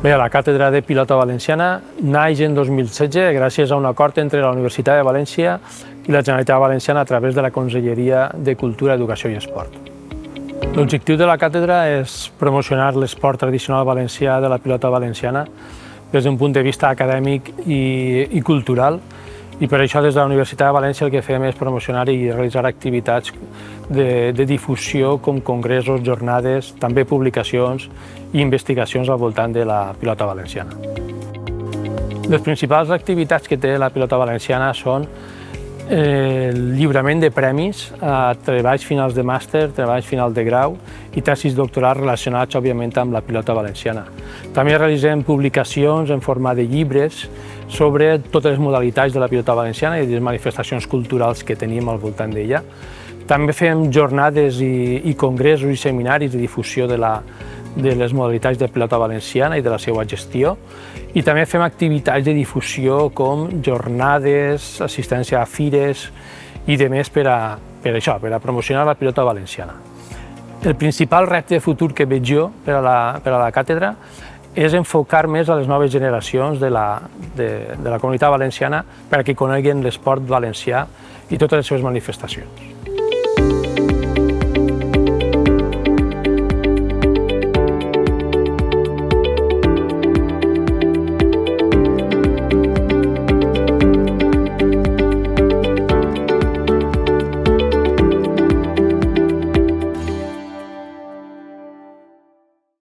Bé, la càtedra de pilota valenciana naix en 2016 gràcies a un acord entre la Universitat de València i la Generalitat Valenciana a través de la Conselleria de Cultura, Educació i Esport. L'objectiu de la càtedra és promocionar l'esport tradicional valencià de la pilota valenciana des d'un punt de vista acadèmic i cultural, i per això des de la Universitat de València el que fem és promocionar i realitzar activitats de difusió com congressos, jornades, també publicacions i investigacions al voltant de la pilota valenciana. Les principals activitats que té la pilota valenciana són el lliurament de premis a treballs finals de màster, treballs finals de grau i tesis doctorals relacionats, òbviament, amb la pilota valenciana. També realitzem publicacions en forma de llibres sobre totes les modalitats de la pilota valenciana i les manifestacions culturals que tenim al voltant d'ella. També fem jornades i congressos i seminaris de difusió de les modalitats de pilota valenciana i de la seva gestió, i també fem activitats de difusió com jornades, assistència a fires i demés per a promocionar la pilota valenciana. El principal repte futur que veig jo per a la càtedra és enfocar més a les noves generacions de la comunitat valenciana perquè coneguin l'esport valencià i totes les seves manifestacions.